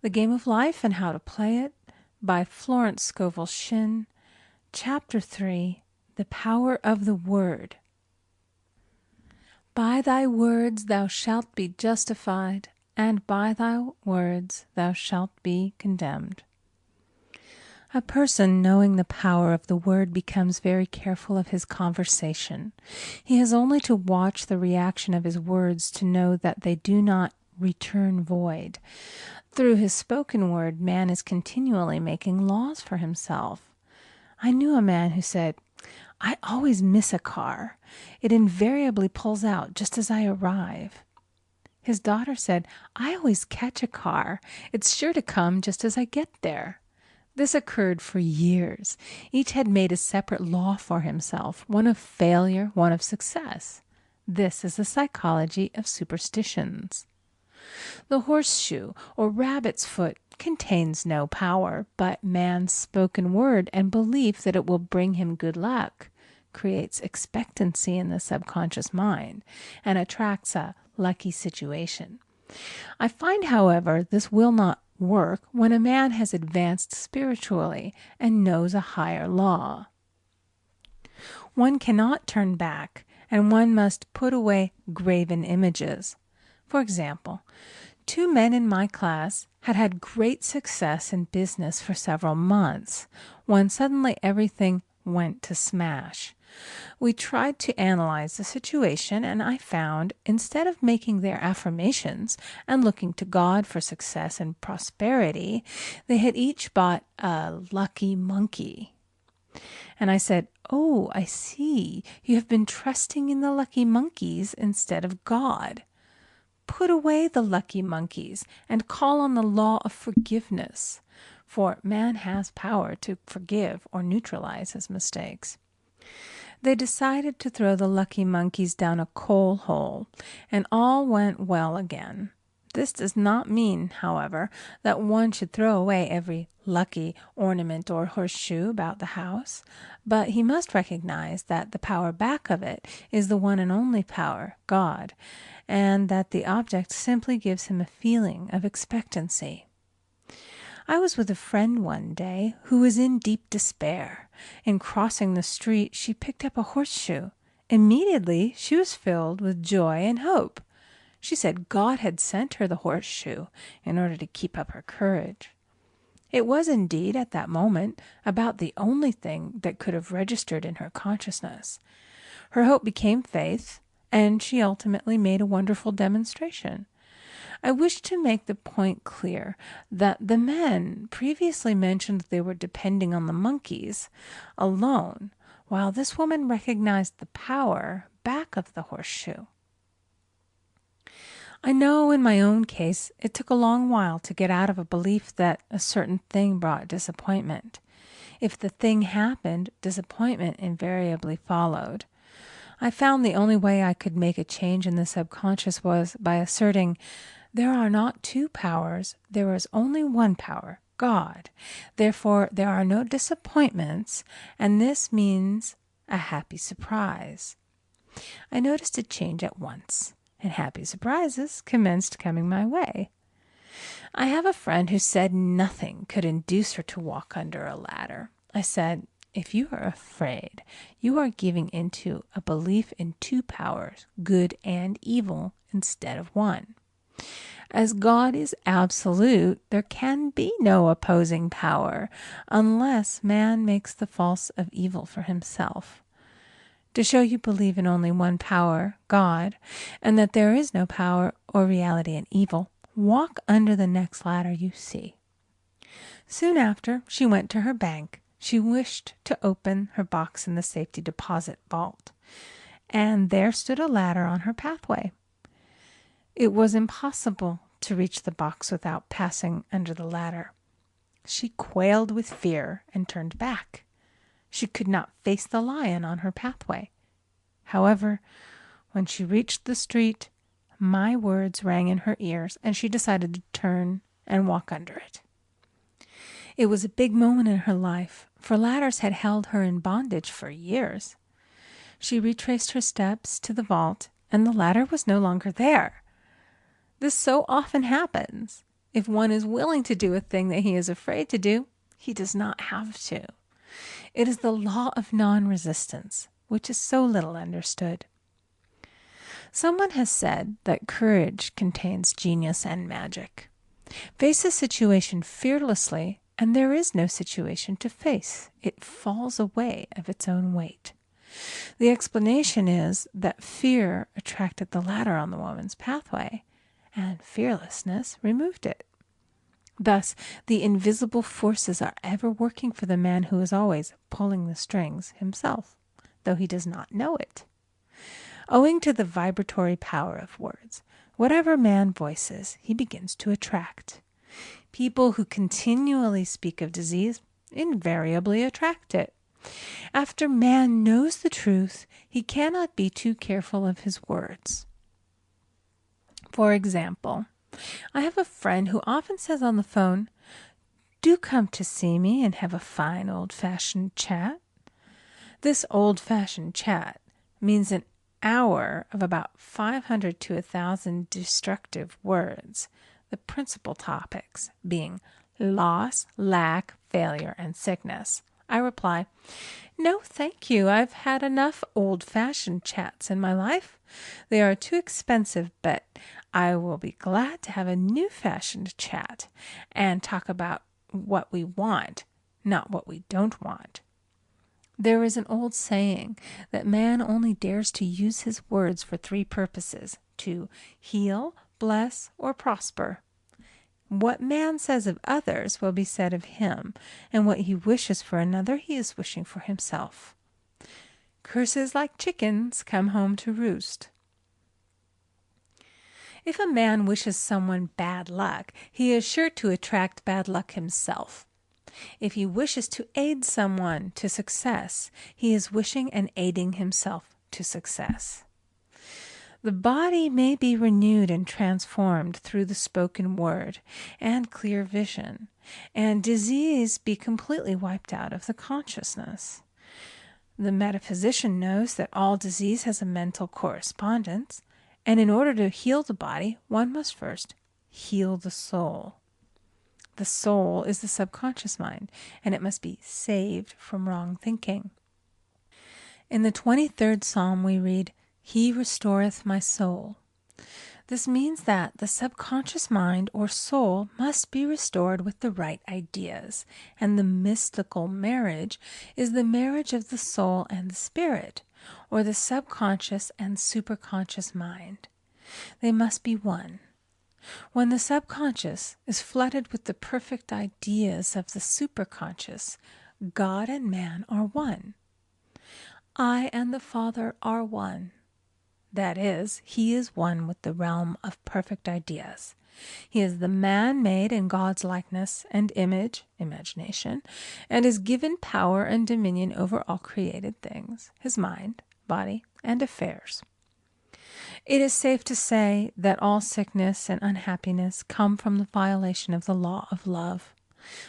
The Game of Life and How to Play It by Florence Scovel Shinn. Chapter 3, The Power of the Word. By thy words thou shalt be justified, and by thy words thou shalt be condemned. A person knowing the power of the word becomes very careful of his conversation. He has only to watch the reaction of his words to know that they do not return void. Through his spoken word, man is continually making laws for himself. I knew a man who said, "I always miss a car. It invariably pulls out just as I arrive." His daughter said, "I always catch a car. It's sure to come just as I get there." This occurred for years. Each had made a separate law for himself, one of failure, one of success. This is the psychology of superstitions. The horseshoe or rabbit's foot contains no power, but man's spoken word and belief that it will bring him good luck creates expectancy in the subconscious mind and attracts a lucky situation. I find, however, this will not work when a man has advanced spiritually and knows a higher law. One cannot turn back, and one must put away graven images. For example, 2 men in my class had had great success in business for several months, when suddenly everything went to smash. We tried to analyze the situation, and I found, instead of making their affirmations and looking to God for success and prosperity, they had each bought a lucky monkey. And I said, "Oh, I see. You have been trusting in the lucky monkeys instead of God. Put away the lucky monkeys and call on the law of forgiveness, for man has power to forgive or neutralize his mistakes." They decided to throw the lucky monkeys down a coal hole, and all went well again. This does not mean, however, that one should throw away every lucky ornament or horseshoe about the house, but he must recognize that the power back of it is the one and only power, God, and that the object simply gives him a feeling of expectancy. I was with a friend one day who was in deep despair. In crossing the street, she picked up a horseshoe. Immediately, she was filled with joy and hope. She said God had sent her the horseshoe in order to keep up her courage. It was indeed, at that moment, about the only thing that could have registered in her consciousness. Her hope became faith, and she ultimately made a wonderful demonstration. I wish to make the point clear that the men previously mentioned they were depending on the monkeys alone, while this woman recognized the power back of the horseshoe. I know in my own case it took a long while to get out of a belief that a certain thing brought disappointment. If the thing happened, disappointment invariably followed. I found the only way I could make a change in the subconscious was by asserting, there are not 2 powers, there is only one power, God. Therefore, there are no disappointments, and this means a happy surprise. I noticed a change at once, and happy surprises commenced coming my way. I have a friend who said nothing could induce her to walk under a ladder. I said, "If you are afraid, you are giving into a belief in 2 powers, good and evil, instead of one. As God is absolute, there can be no opposing power unless man makes the false of evil for himself. To show you believe in only one power, God, and that there is no power or reality in evil, walk under the next ladder you see." Soon after, she went to her bank. She wished to open her box in the safety deposit vault, and there stood a ladder on her pathway. It was impossible to reach the box without passing under the ladder. She quailed with fear and turned back. She could not face the lion on her pathway. However, when she reached the street, my words rang in her ears, and she decided to turn and walk under it. It was a big moment in her life, for ladders had held her in bondage for years. She retraced her steps to the vault, and the ladder was no longer there. This so often happens. If one is willing to do a thing that he is afraid to do, he does not have to. It is the law of non-resistance, which is so little understood. Someone has said that courage contains genius and magic. Face a situation fearlessly, and there is no situation to face. It falls away of its own weight. The explanation is that fear attracted the ladder on the woman's pathway, and fearlessness removed it. Thus, the invisible forces are ever working for the man who is always pulling the strings himself, though he does not know it. Owing to the vibratory power of words, whatever man voices, he begins to attract. People who continually speak of disease invariably attract it. After man knows the truth, he cannot be too careful of his words. For example, I have a friend who often says on the phone, "Do come to see me and have a fine old-fashioned chat." This old-fashioned chat means an hour of about 500 to 1,000 destructive words, the principal topics being loss, lack, failure, and sickness. I reply, "No, thank you. I've had enough old-fashioned chats in my life. They are too expensive, but I will be glad to have a new-fashioned chat and talk about what we want, not what we don't want." There is an old saying that man only dares to use his words for three purposes: to heal, bless, or prosper. What man says of others will be said of him, and what he wishes for another he is wishing for himself. Curses like chickens come home to roost. If a man wishes someone bad luck, he is sure to attract bad luck himself. If he wishes to aid someone to success, he is wishing and aiding himself to success. The body may be renewed and transformed through the spoken word and clear vision, and disease be completely wiped out of the consciousness. The metaphysician knows that all disease has a mental correspondence, and in order to heal the body, one must first heal the soul. The soul is the subconscious mind, and it must be saved from wrong thinking. In the 23rd Psalm we read, "He restoreth my soul." This means that the subconscious mind or soul must be restored with the right ideas, and the mystical marriage is the marriage of the soul and the spirit, or the subconscious and superconscious mind. They must be one. When the subconscious is flooded with the perfect ideas of the superconscious, God and man are one. I and the Father are one. That is, he is one with the realm of perfect ideas. He is the man made in God's likeness and image, imagination, and is given power and dominion over all created things, his mind, body, and affairs. It is safe to say that all sickness and unhappiness come from the violation of the law of love.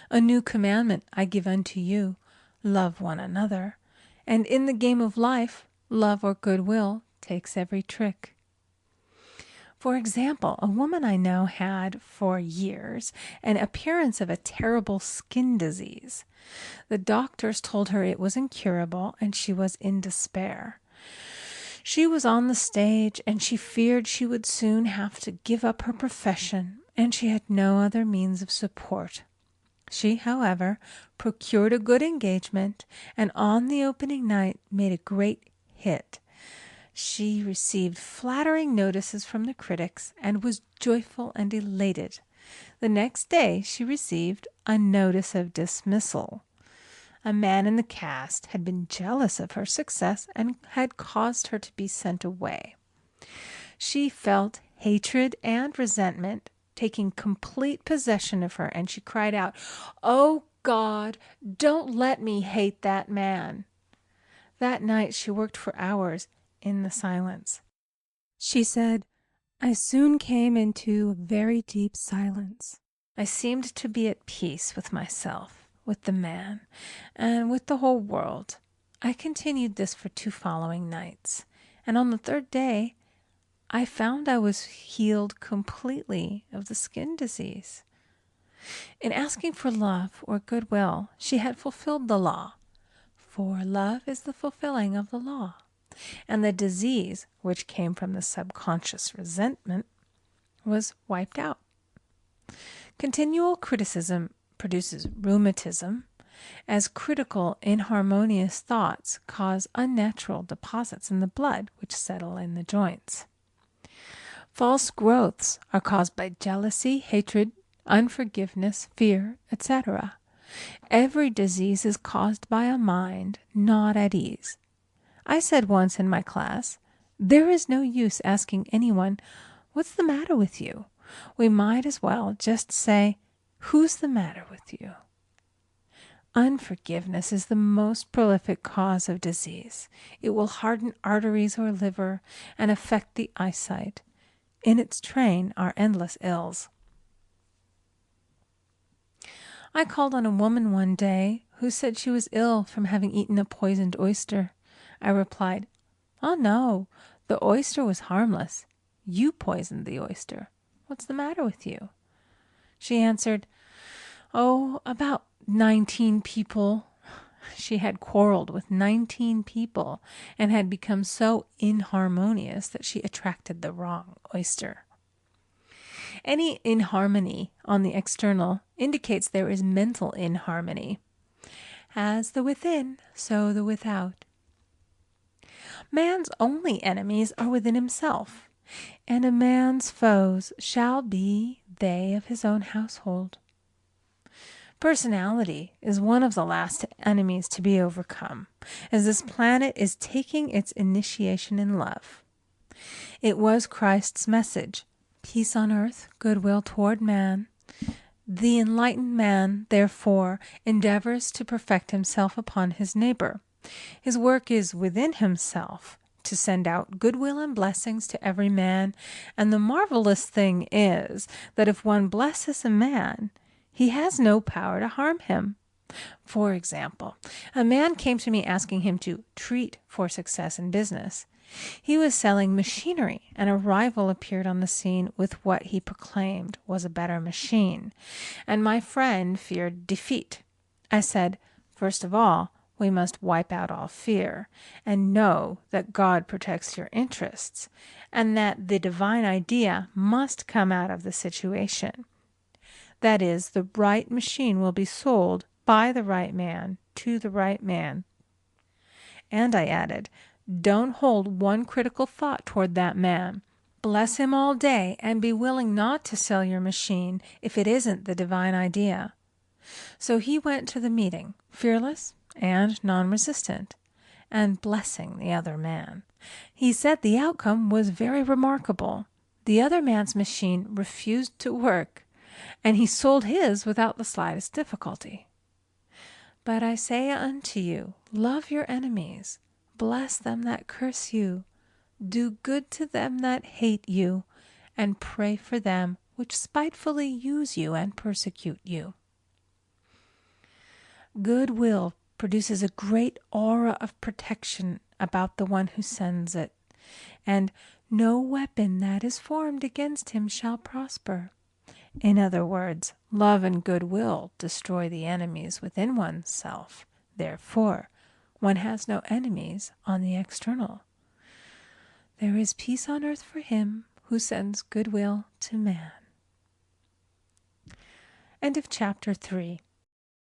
A new commandment I give unto you, love one another. And in the game of life, love or goodwill takes every trick. For example, a woman I know had for years an appearance of a terrible skin disease. The doctors told her it was incurable and she was in despair. She was on the stage and she feared she would soon have to give up her profession, and she had no other means of support. She, however, procured a good engagement and on the opening night made a great hit. She received flattering notices from the critics and was joyful and elated. The next day she received a notice of dismissal. A man in the cast had been jealous of her success and had caused her to be sent away. She felt hatred and resentment taking complete possession of her, and she cried out, "Oh God, don't let me hate that man." That night she worked for hours in the silence. She said, "I soon came into a very deep silence. I seemed to be at peace with myself, with the man, and with the whole world. I continued this for 2 following nights, and on the 3rd day I found I was healed completely of the skin disease. In asking for love or goodwill, she had fulfilled the law. For love is the fulfilling of the law. And the disease, which came from the subconscious resentment, was wiped out. Continual criticism produces rheumatism, as critical, inharmonious thoughts cause unnatural deposits in the blood which settle in the joints. False growths are caused by jealousy, hatred, unforgiveness, fear, etc. Every disease is caused by a mind not at ease. I said once in my class, there is no use asking anyone, "What's the matter with you?" We might as well just say, "Who's the matter with you?" Unforgiveness is the most prolific cause of disease. It will harden arteries or liver and affect the eyesight. In its train are endless ills. I called on a woman one day who said she was ill from having eaten a poisoned oyster. I replied, "Oh no, the oyster was harmless. You poisoned the oyster. What's the matter with you?" She answered, "Oh, about 19 people." She had quarreled with 19 people and had become so inharmonious that she attracted the wrong oyster. Any inharmony on the external indicates there is mental inharmony. As the within, so the without. Man's only enemies are within himself, and a man's foes shall be they of his own household. Personality is one of the last enemies to be overcome, as this planet is taking its initiation in love. It was Christ's message, peace on earth, goodwill toward man. The enlightened man, therefore, endeavors to perfect himself upon his neighbor. His work is within himself, to send out goodwill and blessings to every man, and the marvelous thing is that if one blesses a man, he has no power to harm him. For example, a man came to me asking him to treat for success in business. He was selling machinery, and a rival appeared on the scene with what he proclaimed was a better machine, and my friend feared defeat. I said, "First of all, we must wipe out all fear, and know that God protects your interests, and that the divine idea must come out of the situation. That is, the right machine will be sold by the right man to the right man." And I added, "Don't hold one critical thought toward that man. Bless him all day and be willing not to sell your machine if it isn't the divine idea." So he went to the meeting, fearless and non-resistant, and blessing the other man. He said the outcome was very remarkable. The other man's machine refused to work, and he sold his without the slightest difficulty. But I say unto you, love your enemies, bless them that curse you, do good to them that hate you, and pray for them which spitefully use you and persecute you. Goodwill produces a great aura of protection about the one who sends it, and no weapon that is formed against him shall prosper. In other words, love and goodwill destroy the enemies within oneself. Therefore, one has no enemies on the external. There is peace on earth for him who sends goodwill to man. End of chapter 3.